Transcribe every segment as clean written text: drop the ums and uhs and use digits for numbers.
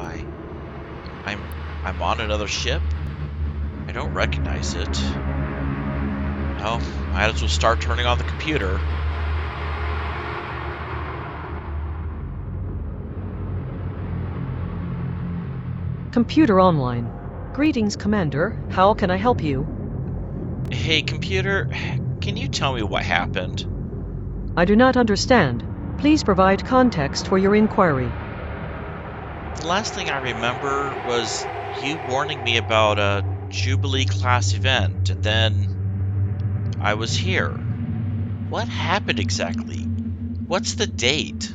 I? I'm I'm on another ship? I don't recognize it. Well, might as well start turning on the computer. Computer online. Greetings, Commander. How can I help you? Hey, computer, can you tell me what happened? I do not understand. Please provide context for your inquiry. The last thing I remember was you warning me about a Jubilee class event, and then I was here. What happened exactly? What's the date?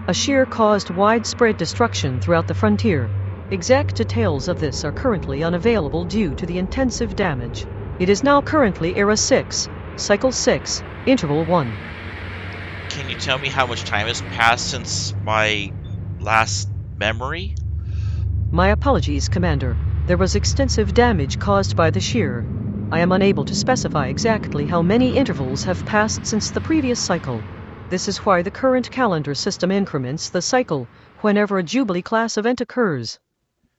A shear caused widespread destruction throughout the frontier. Exact details of this are currently unavailable due to the intensive damage. It is now currently Era 6, Cycle 6, Interval 1. Can you tell me how much time has passed since my last memory? My apologies, Commander. There was extensive damage caused by the shear. I am unable to specify exactly how many intervals have passed since the previous cycle. This is why the current calendar system increments the cycle whenever a Jubilee class event occurs.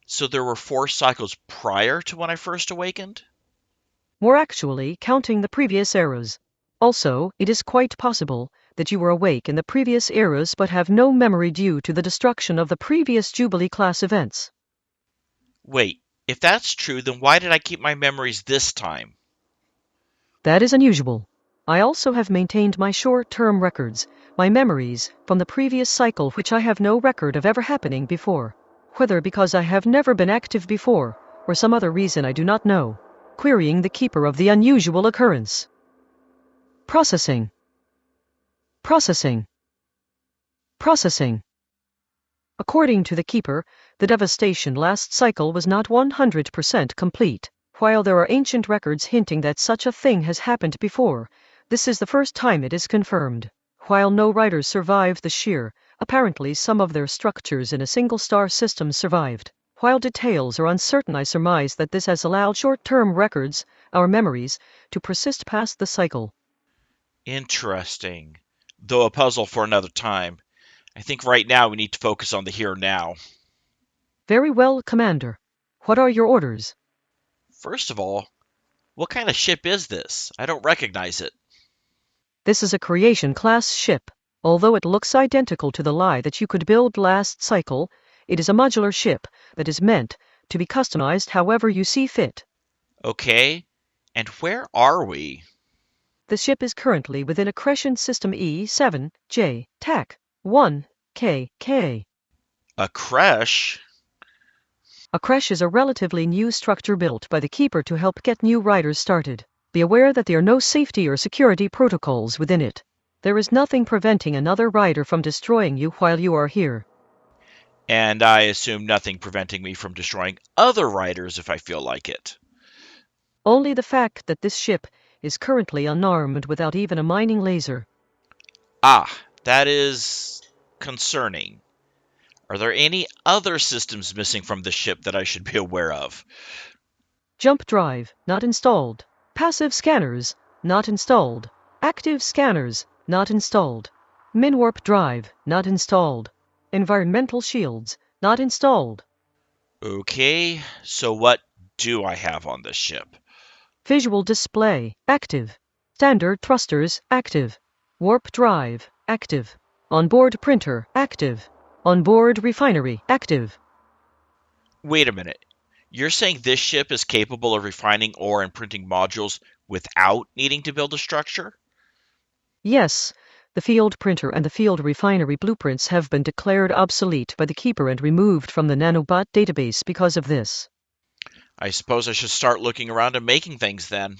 So there were 4 cycles prior to when I first awakened? More actually, counting the previous eras. Also, it is quite possible that you were awake in the previous eras but have no memory due to the destruction of the previous Jubilee class events. Wait, if that's true, then why did I keep my memories this time? That is unusual. I also have maintained my short-term records, my memories, from the previous cycle which I have no record of ever happening before. Whether because I have never been active before, or some other reason I do not know. Querying the keeper of the unusual occurrence. Processing. Processing. Processing. According to the keeper, the devastation last cycle was not 100% complete. While there are ancient records hinting that such a thing has happened before, this is the first time it is confirmed. While no riders survived the shear, apparently some of their structures in a single-star system survived. While details are uncertain, I surmise that this has allowed short-term records, our memories, to persist past the cycle. Interesting. Though a puzzle for another time. I think right now we need to focus on the here and now. Very well, Commander. What are your orders? First of all, what kind of ship is this? I don't recognize it. This is a creation-class ship. Although it looks identical to the lie that you could build last cycle, it is a modular ship that is meant to be customized however you see fit. Okay, and where are we? The ship is currently within Accretion System E7J, TAC 1KK. A creche? A creche is a relatively new structure built by the Keeper to help get new riders started. Be aware that there are no safety or security protocols within it. There is nothing preventing another rider from destroying you while you are here. And I assume nothing preventing me from destroying other riders if I feel like it. Only the fact that this ship is currently unarmed without even a mining laser. Ah, that is concerning. Are there any other systems missing from the ship that I should be aware of? Jump drive, not installed. Passive scanners, not installed. Active scanners, not installed. Minwarp drive, not installed. Environmental shields, not installed. Okay, so what do I have on this ship? Visual display, active. Standard thrusters, active. Warp drive, active. Onboard printer, active. Onboard refinery, active. Wait a minute. You're saying this ship is capable of refining ore and printing modules without needing to build a structure? Yes, the field printer and the field refinery blueprints have been declared obsolete by the Keeper and removed from the nanobot database because of this. I suppose I should start looking around and making things then.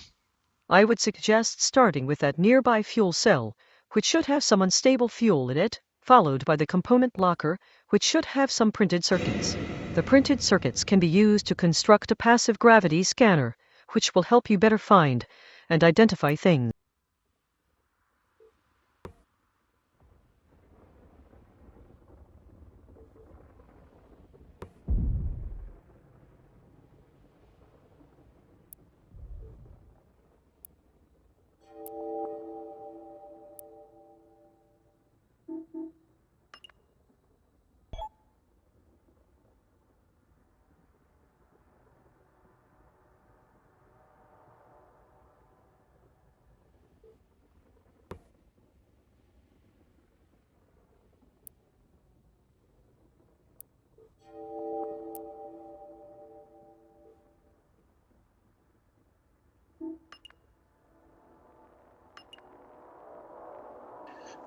I would suggest starting with that nearby fuel cell, which should have some unstable fuel in it, followed by the component locker, which should have some printed circuits. The printed circuits can be used to construct a passive gravity scanner, which will help you better find and identify things.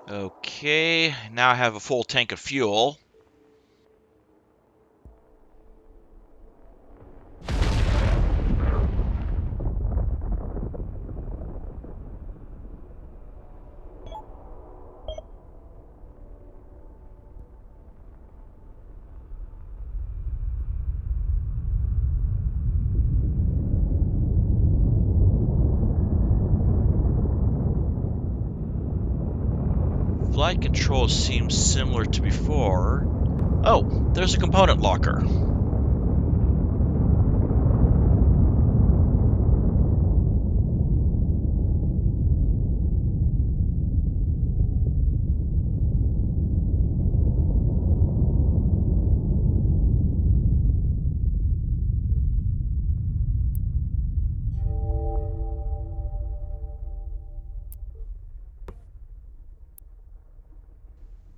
Okay, now I have a full tank of fuel. Flight control seems similar to before. Oh, there's a component locker.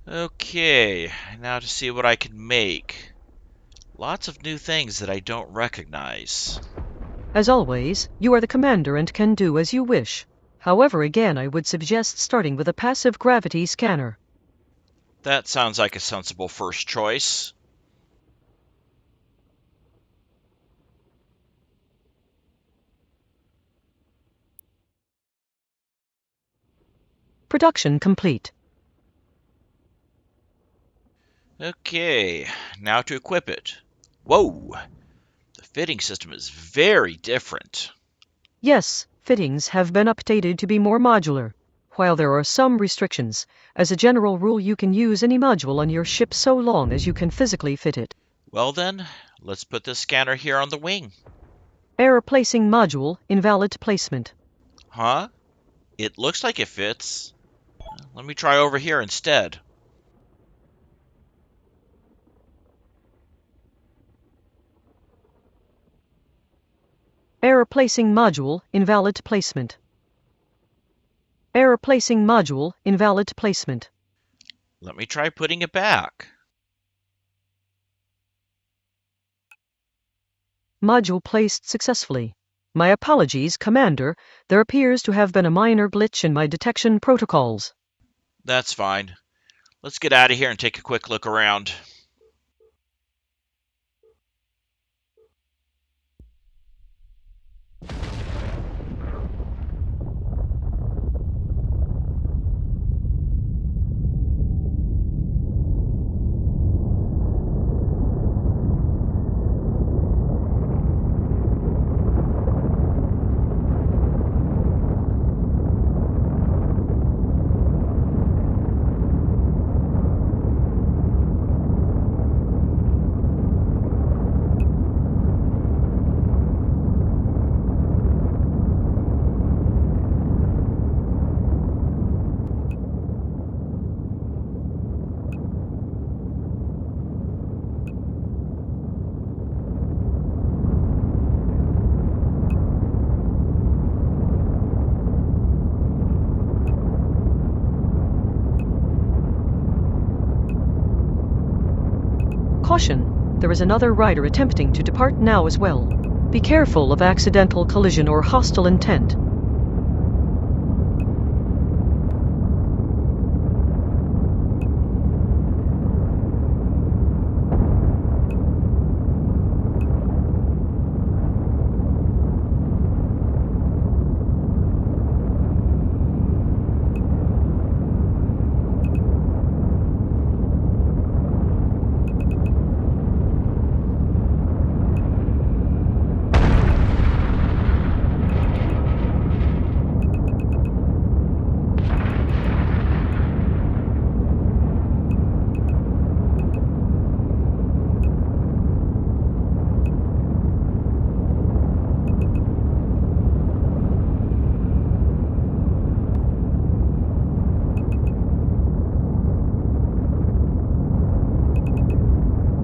Okay, now to see what I can make. Lots of new things that I don't recognize. As always, you are the commander and can do as you wish. However, again, I would suggest starting with a passive gravity scanner. That sounds like a sensible first choice. Production complete. Okay, now to equip it. Whoa, the fitting system is very different. Yes, fittings have been updated to be more modular. While there are some restrictions, as a general rule you can use any module on your ship so long as you can physically fit it. Well then, let's put this scanner here on the wing. Error placing module, invalid placement. Huh? It looks like it fits. Let me try over here instead. Error placing module, invalid placement. Error placing module, invalid placement. Let me try putting it back. Module placed successfully. My apologies, Commander. There appears to have been a minor glitch in my detection protocols. That's fine. Let's get out of here and take a quick look around. Caution! There is another rider attempting to depart now as well. Be careful of accidental collision or hostile intent.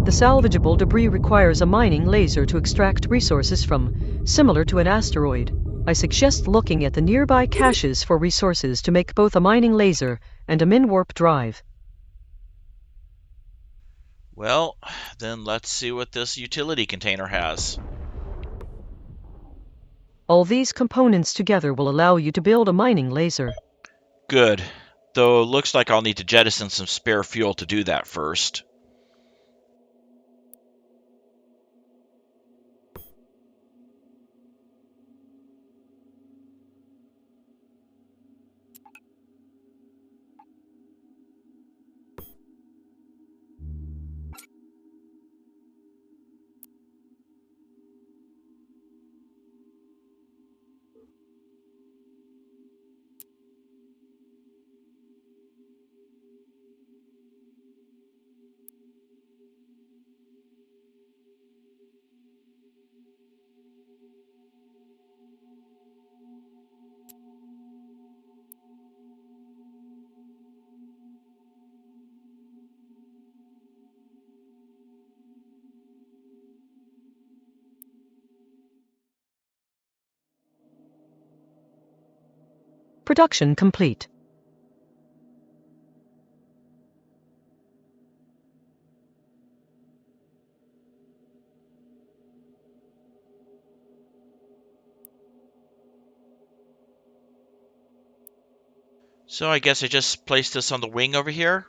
The salvageable debris requires a mining laser to extract resources from, similar to an asteroid. I suggest looking at the nearby caches for resources to make both a mining laser and a min-warp drive. Well, then let's see what this utility container has. All these components together will allow you to build a mining laser. Good. Though it looks like I'll need to jettison some spare fuel to do that first. Production complete. So I guess I just placed this on the wing over here?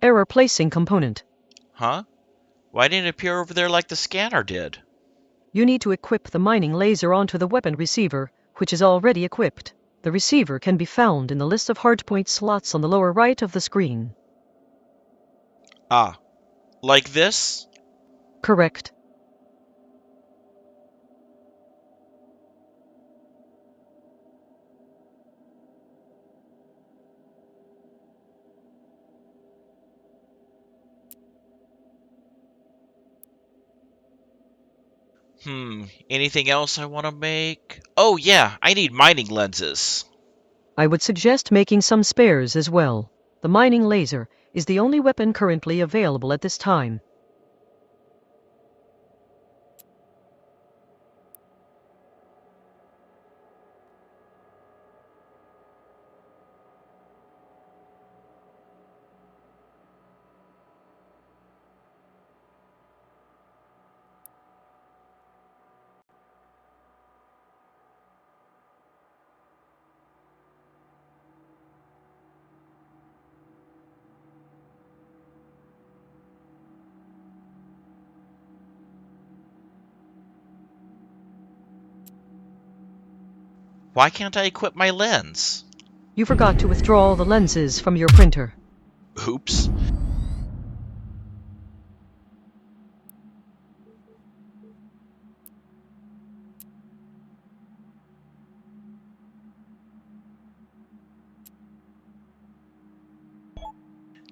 Error placing component. Huh? Why didn't it appear over there like the scanner did? You need to equip the mining laser onto the weapon receiver, which is already equipped. The receiver can be found in the list of hardpoint slots on the lower right of the screen. Ah, like this? Correct. Anything else I want to make? Oh yeah, I need mining lenses. I would suggest making some spares as well. The mining laser is the only weapon currently available at this time. Why can't I equip my lens? You forgot to withdraw the lenses from your printer. Oops.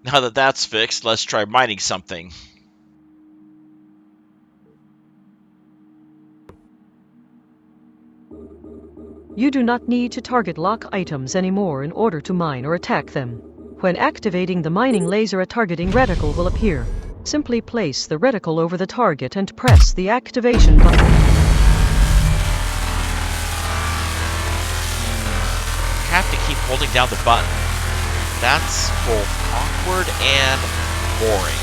Now that that's fixed, let's try mining something. You do not need to target lock items anymore in order to mine or attack them. When activating the mining laser, a targeting reticle will appear. Simply place the reticle over the target and press the activation button. Have to keep holding down the button. That's both awkward and boring.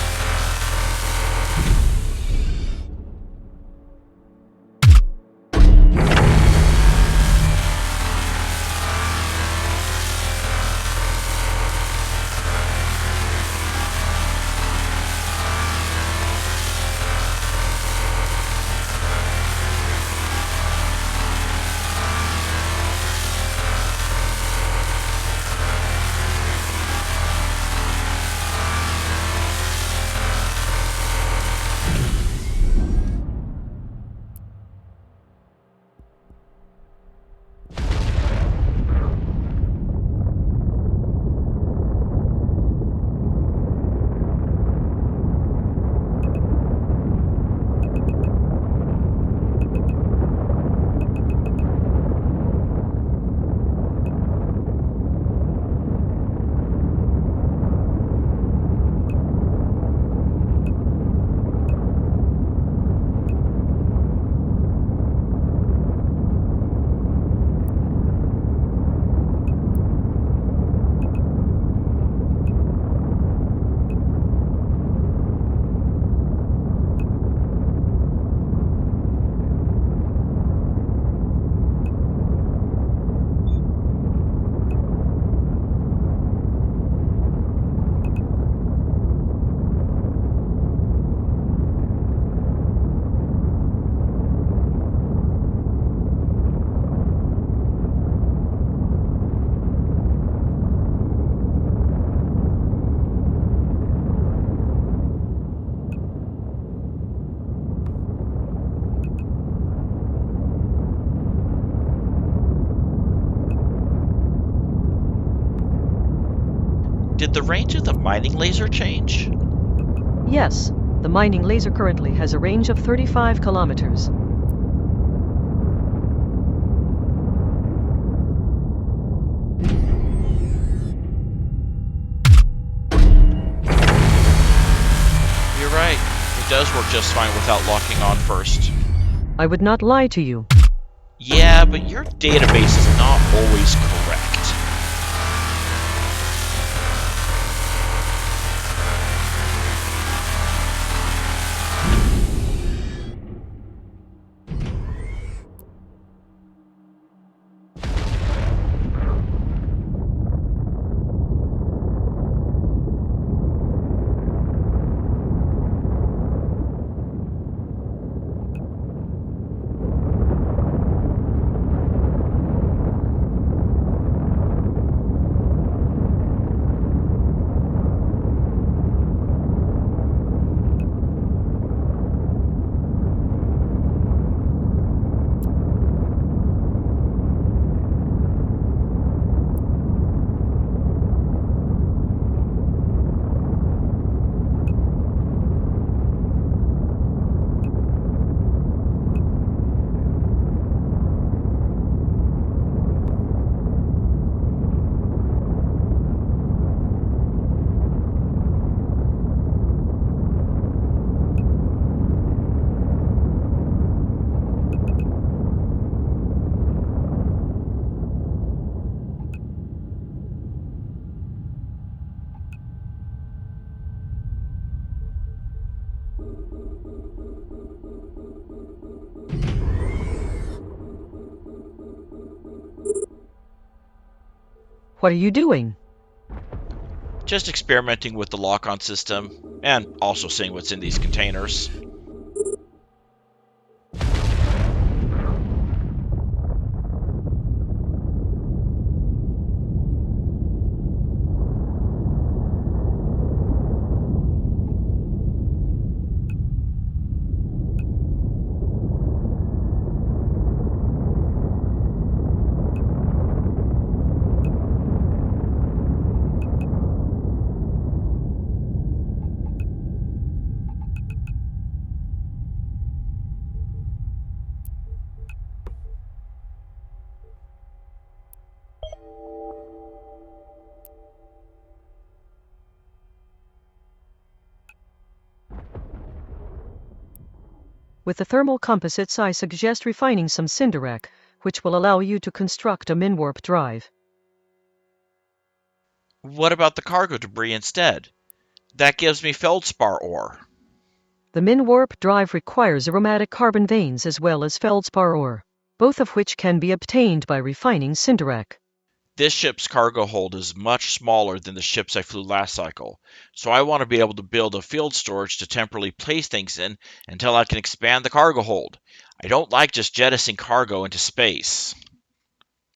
Did the range of the mining laser change? Yes, the mining laser currently has a range of 35 kilometers. You're right. It does work just fine without locking on first. I would not lie to you. Yeah, but your database is not always correct. What are you doing? Just experimenting with the lock-on system, and also seeing what's in these containers. With the thermal composites, I suggest refining some Cinderac, which will allow you to construct a min-warp drive. What about the cargo debris instead? That gives me feldspar ore. The min-warp drive requires aromatic carbon veins as well as feldspar ore, both of which can be obtained by refining Cinderac. This ship's cargo hold is much smaller than the ships I flew last cycle, so I want to be able to build a field storage to temporarily place things in until I can expand the cargo hold. I don't like just jettisoning cargo into space.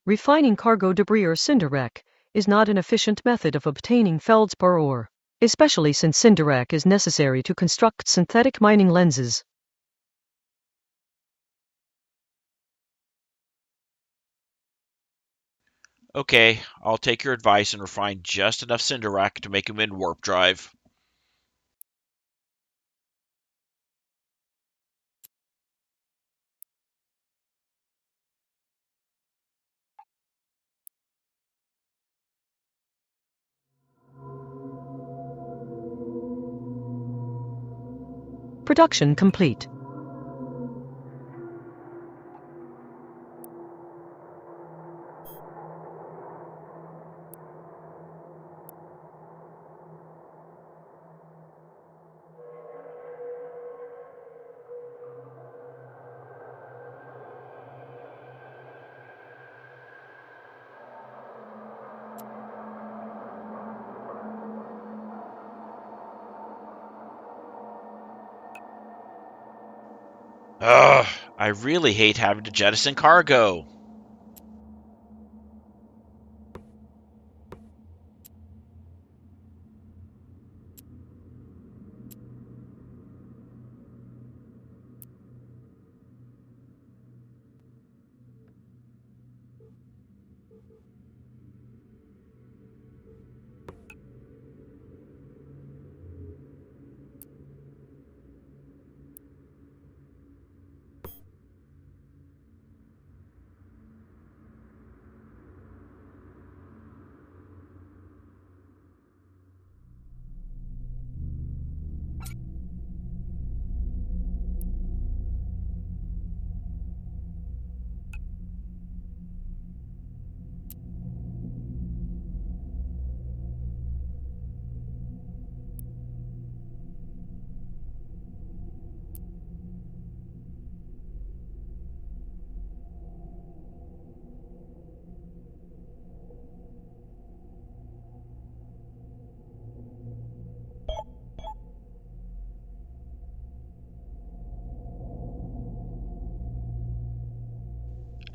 Refining cargo debris or Cinderac is not an efficient method of obtaining feldspar ore, especially since Cinderac is necessary to construct synthetic mining lenses. Okay, I'll take your advice and refine just enough Cinderac to make him in warp drive. Production complete. Ugh, I really hate having to jettison cargo.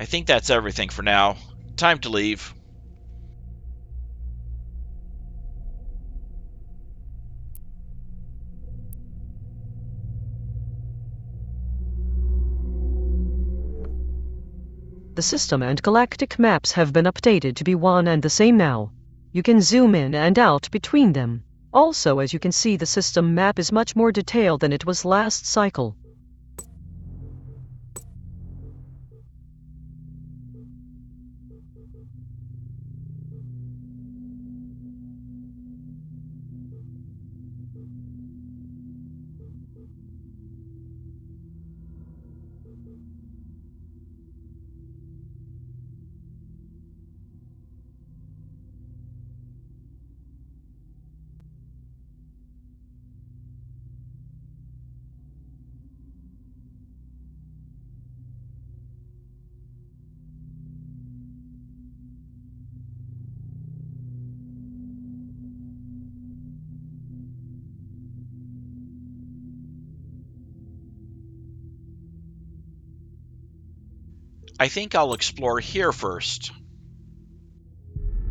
I think that's everything for now. Time to leave. The system and galactic maps have been updated to be one and the same now. You can zoom in and out between them. Also, as you can see, the system map is much more detailed than it was last cycle. I think I'll explore here first.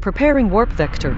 Preparing warp vector.